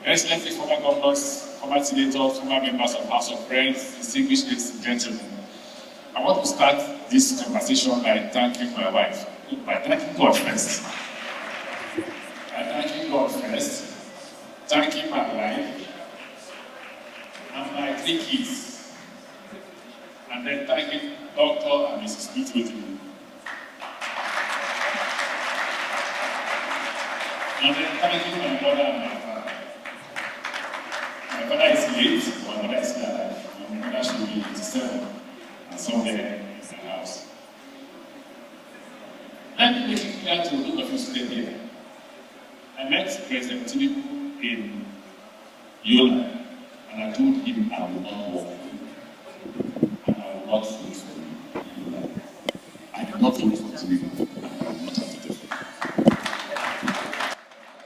Excellencies, former governors, former senators, former members of House of Reps, distinguished ladies and gentlemen, I want to start this conversation by thanking my wife, by thanking God first. Thanking my wife, and my 3 kids, and then thanking Dr. and Mrs. Tinubu. And then thanking my mother and my father. My father is late, my mother is still alive. My mother should be 87 and somewhere in the house. Let me make it clear to those of you sitting here. I met President Tinubu in Yola, and I told him I will not work for him. And I will not vote for him. I did not vote for Tinubu. I will not have voted for him.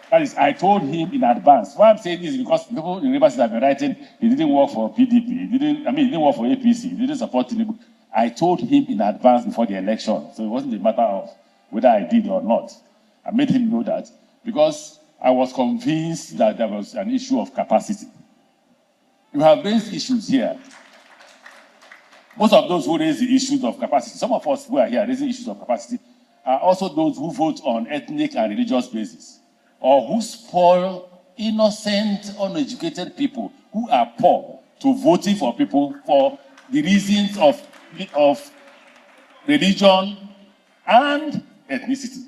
That is, I told him in advance. Why I'm saying this is because people in Rivers have been writing, he didn't work for PDP, he didn't work for APC, he didn't support Tinubu. I told him in advance before the election, so it wasn't a matter of whether I did or not. I made him know that because I was convinced that there was an issue of capacity. You have raised issues here. Most of those who raise the issues of capacity, some of us who are here raising issues of capacity, are also those who vote on ethnic and religious basis, or who spoil innocent, uneducated people who are poor to voting for people for the reasons of religion and ethnicity.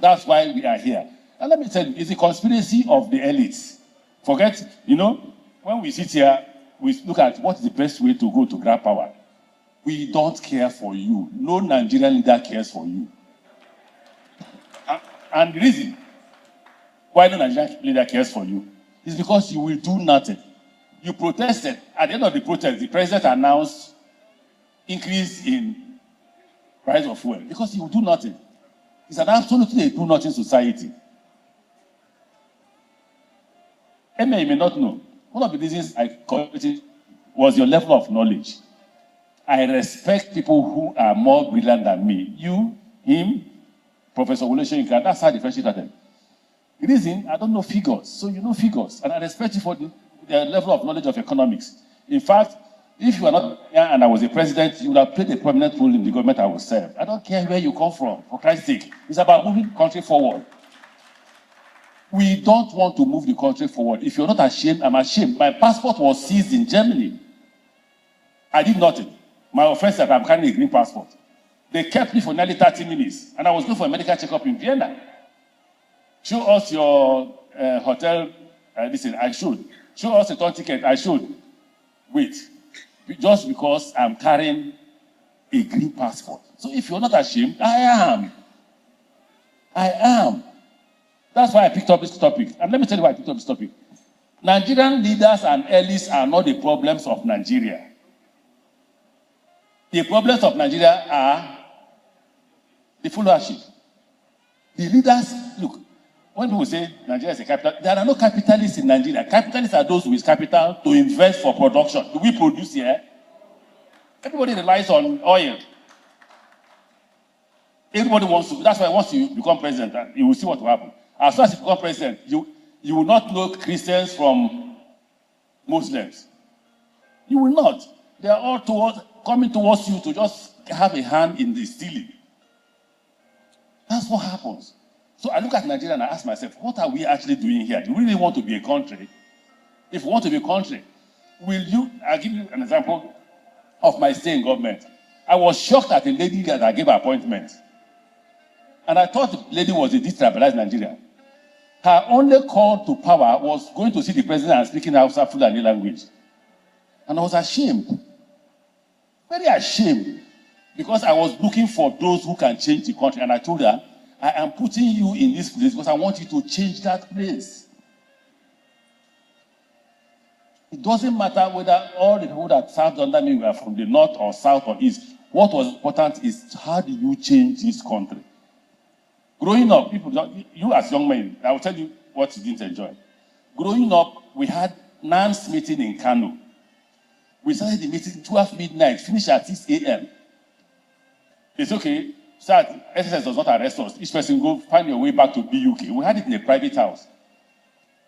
That's why we are here. And let me tell you, it's a conspiracy of the elites. Forget, when we sit here, we look at what is the best way to go to grab power. We don't care for you. No Nigerian leader cares for you. And the reason why no Nigerian leader cares for you is because you will do nothing. You protested. At the end of the protest, the president announced increase in price of fuel because he will do nothing. It's an absolutely do-nothing society. You may not know. One of the reasons I called it was your level of knowledge. I respect people who are more brilliant than me. You, him, Professor Wole Soyinka, that's how the friendship started. The reason, I don't know figures, so you know figures. And I respect you for the level of knowledge of economics. In fact, if you are not here and I was a president, you would have played a prominent role in the government I will serve. I don't care where you come from, for Christ's sake. It's about moving the country forward. We don't want to move the country forward. If you're not ashamed, I'm ashamed. My passport was seized in Germany. I did nothing. My offense is that I'm carrying a green passport. They kept me for nearly 30 minutes, and I was going for a medical checkup in Vienna. Show us your hotel. Listen, I should. Show us a tour ticket. I should. Wait. Just because I'm carrying a green passport. So if you're not ashamed, I am. I am. That's why I picked up this topic. And let me tell you why I picked up this topic. Nigerian leaders and elites are not the problems of Nigeria. The problems of Nigeria are the followership. The leaders, look, when people say Nigeria is a capital, there are no capitalists in Nigeria. Capitalists are those with capital to invest for production. Do we produce here? Everybody relies on oil. Everybody wants to, that's why once you become president, you will see what will happen. As soon as you become president, you will not know Christians from Muslims. You will not. They are all coming towards you to just have a hand in the stealing. That's what happens. So I look at Nigeria and I ask myself, what are we actually doing here? Do we really want to be a country? If we want to be a country, I'll give you an example of my stay in government. I was shocked at a lady that I gave an appointment. And I thought the lady was a destabilized Nigeria. Her only call to power was going to see the president and speaking Hausa Fulani language. And I was ashamed. Very ashamed. Because I was looking for those who can change the country. And I told her, I am putting you in this place because I want you to change that place. It doesn't matter whether all the people that served under me were from the north or south or east. What was important is how do you change this country? Growing up, you as young men, I will tell you what you didn't enjoy. Growing up, we had NANS meeting in Kano. We started the meeting 12 midnight, finished at 6 a.m. It's okay. Sir, SSS does not arrest us. Each person go find your way back to BUK. We had it in a private house.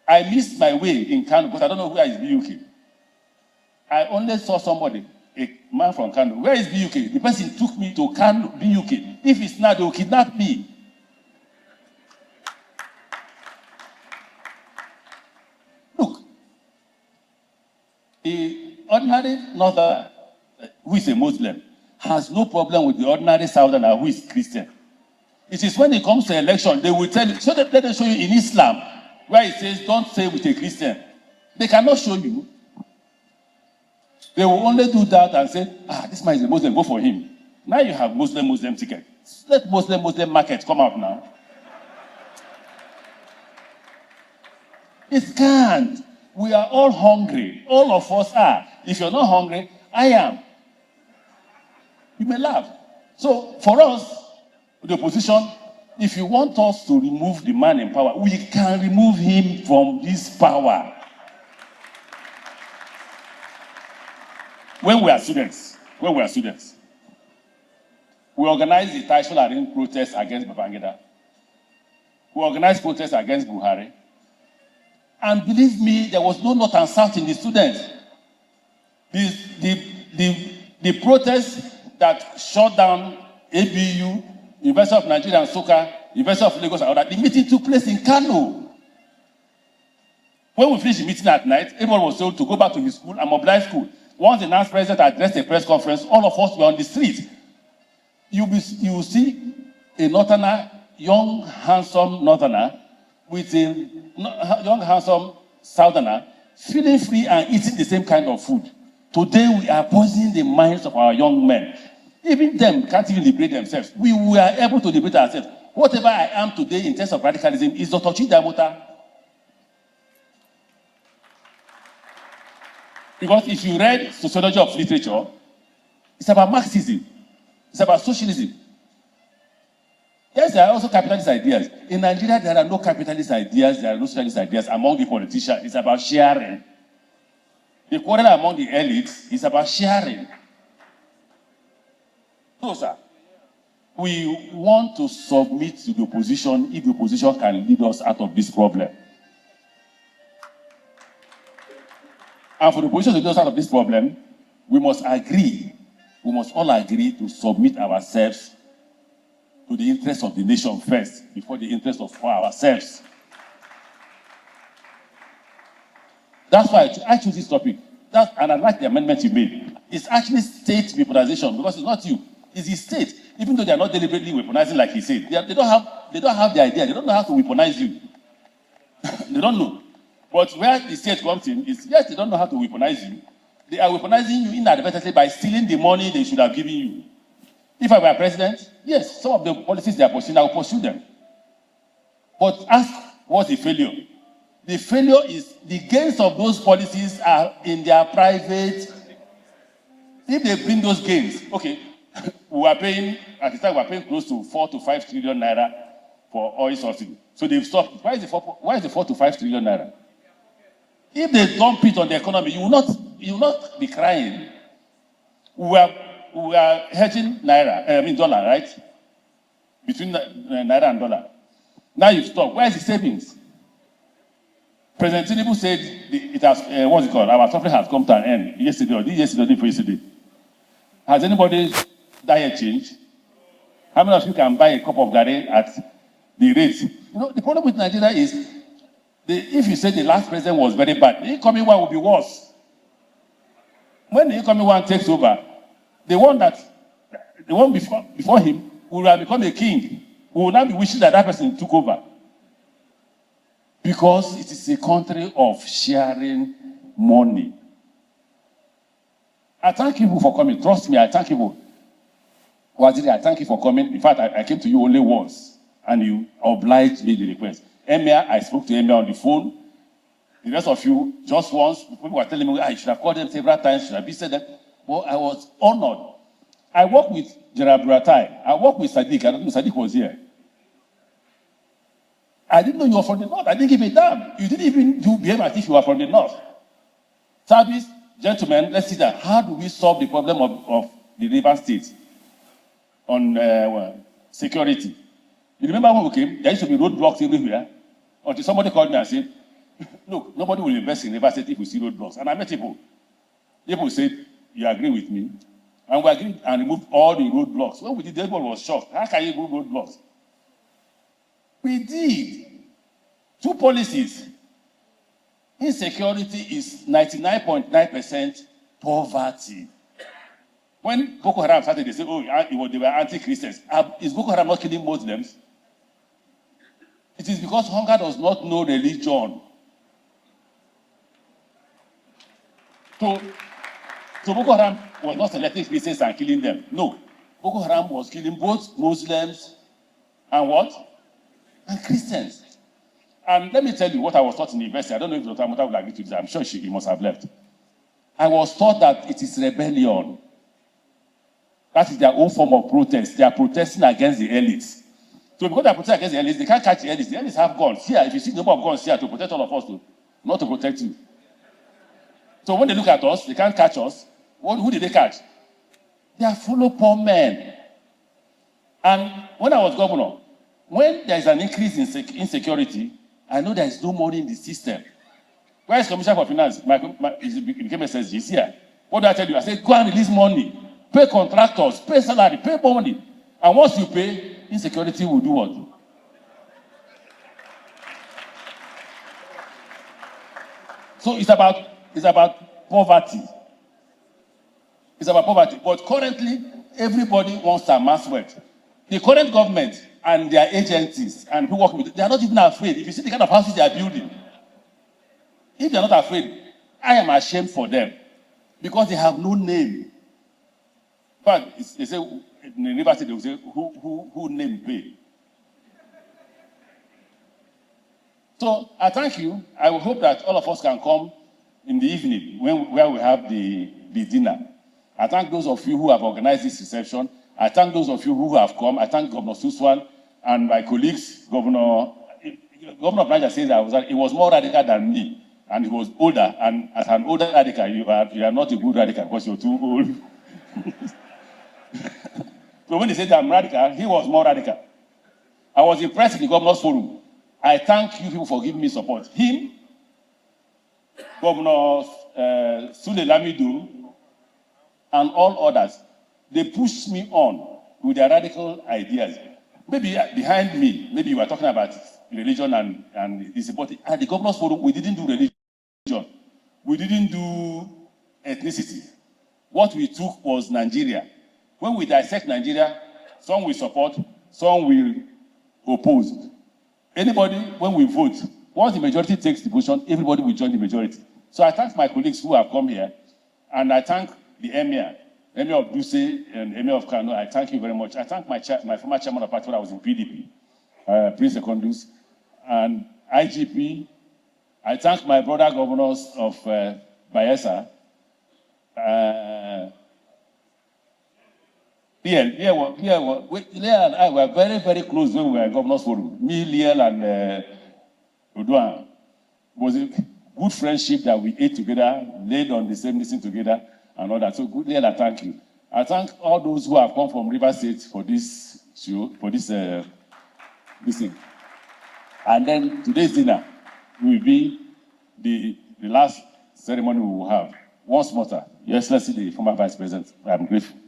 I missed my way in Kano because I don't know where is BUK. I only saw somebody, a man from Kano. Where is BUK? The person took me to Kano, BUK. If it's not, they will kidnap me. Look, the ordinary northerner who is a Muslim has no problem with the ordinary southerner who is Christian. It is when it comes to election, they will tell you, so let them show you in Islam, where it says, don't say with a Christian. They cannot show you. They will only do that and say, this man is a Muslim, go for him. Now you have Muslim ticket. Let Muslim market come out now. It can't. We are all hungry. All of us are. If you're not hungry, I am. You may laugh. So for us, the opposition, if you want us to remove the man in power, we can remove him from this power. When we are students, we organized the Taisho protest against Babangida. We organized protests against Buhari. And believe me, there was no north and south in the students. The protests that shut down ABU, University of Nigeria and Soka, University of Lagos and all that, the meeting took place in Kano. When we finished the meeting at night, everyone was told to go back to his school and mobilize school. Once the NAS president addressed a press conference, all of us were on the street. You will see a northerner, young, handsome northerner, with a young, handsome southerner, feeling free and eating the same kind of food. Today, we are poisoning the minds of our young men. Even them can't even liberate themselves. We were able to liberate ourselves. Whatever I am today in terms of radicalism is Dr. Chidamota. Because if you read sociology of literature, it's about Marxism. It's about socialism. Yes, there are also capitalist ideas. In Nigeria, there are no capitalist ideas, there are no socialist ideas among the politicians. It's about sharing. The quarrel among the elites is about sharing. No, sir. We want to submit to the opposition if the opposition can lead us out of this problem. And for the opposition to lead us out of this problem, we must all agree to submit ourselves to the interests of the nation first, before the interests of ourselves. That's why I choose this topic. And I like the amendment you made. It's actually state weaponization, because it's not you. It's the state. Even though they are not deliberately weaponizing like he said. They don't have the idea. They don't know how to weaponize you. They don't know. But where the state comes in is, yes, they don't know how to weaponize you. They are weaponizing you inadvertently by stealing the money they should have given you. If I were president, yes, some of the policies they are pursuing, I will pursue them. But ask, what's the failure? The failure is the gains of those policies are in their private. If they bring those gains, okay, we are paying, at the time, we are paying close to 4 to 5 trillion naira for oil subsidy. So they've stopped. Why is the 4 to 5 trillion naira? If they dump it on the economy, you will not be crying. We are hedging dollar, right? Between naira and dollar. Now you've stopped. Where is the savings? President Tinubu said it has, what's it called? Our suffering has come to an end yesterday or yesterday. Has anybody's diet changed? How many of you can buy a cup of garri at the rate? You know, the problem with Nigeria is, if you say the last president was very bad, the incoming one will be worse. When the incoming one takes over, the one before him will have become a king. We will now be wishing that person took over. Because it is a country of sharing money. I thank you for coming. Trust me, I thank you. Waziri, I thank you for coming. In fact, I came to you only once, and you obliged me the request. Emir, I spoke to Emir on the phone. The rest of you, just once, people were telling me, I should have called them several times, should have visited them. Well, I was honored. I worked with Gerard Buratai. I worked with Sadiq. I don't know Sadiq was here. I didn't know you were from the north. I didn't give a damn. You didn't even behave as if you were from the north. Service, gentlemen, let's see that. How do we solve the problem of the river states on security? You remember when we came, there used to be roadblocks everywhere. Until somebody called me and said, Look, nobody will invest in River State if we see roadblocks. And I met people. People said, you agree with me? And we agreed and removed all the roadblocks. When we did, everyone was shocked. How can you remove roadblocks? We did. Two policies. Insecurity is 99.9% poverty. When Boko Haram started, they said, oh, they were anti-Christians. Is Boko Haram not killing Muslims? It is because hunger does not know religion. So Boko Haram was not selecting Christians and killing them. No. Boko Haram was killing both Muslims and what? And Christians. And let me tell you what I was taught in the university. I don't know if Dr. Amota will agree to this. I'm sure he must have left. I was taught that it is rebellion. That is their own form of protest. They are protesting against the elites. So because they are protesting against the elites, they can't catch the elites. The elites have guns. Here, if you see the number of guns here to protect all of us, not to protect you. So when they look at us, they can't catch us. Who did they catch? They are full of poor men. And when I was governor, when there is an increase in insecurity, I know there is no money in the system. Where is Commissioner for Finance? He became SSG. He's here. What do I tell you? I said, go and release money. Pay contractors, pay salary, pay money. And once you pay, insecurity will do what? So it's about poverty. It's about poverty. But currently, everybody wants to amass wealth. The current government and their agencies and who work with it, they are not even afraid. If you see the kind of houses they are building, if they are not afraid, I am ashamed for them because they have no name. In fact, they say in the university they will say who name pay. So I thank you. I will hope that all of us can come in the evening where we have the dinner. I thank those of you who have organized this reception. I thank those of you who have come. I thank Governor Suswan and my colleagues. Governor of Niger says that he was more radical than me, and he was older. And as an older radical, you are not a good radical because you're too old. So when he said I'm radical, he was more radical. I was impressed in the governor's forum. I thank you people for giving me support. Him, Governor Sule Lamido, and all others, they pushed me on with their radical ideas. Maybe behind me, maybe you were talking about religion and this, but at the governor's forum, we didn't do religion. We didn't do ethnicity. What we took was Nigeria. When we dissect Nigeria, some will support, some will oppose. Anybody, when we vote, once the majority takes the position, everybody will join the majority. So I thank my colleagues who have come here, and I thank the Emir of Duse and Emir of Kano. I thank you very much. I thank my former chairman of party when I was in PDP, Prince Secondus, and IGP. I thank my brother governors of Bayelsa. Liel and I were very, very close when we were in Governor's Forum. Me, Liel, and Oduan. It was a good friendship that we ate together, laid on the same listen together, and all that. So, good, Liel, I thank you. I thank all those who have come from River State for this show, for this thing. And then today's dinner will be the last ceremony we will have. Once more, Your Excellency, the former Vice President, I'm grateful.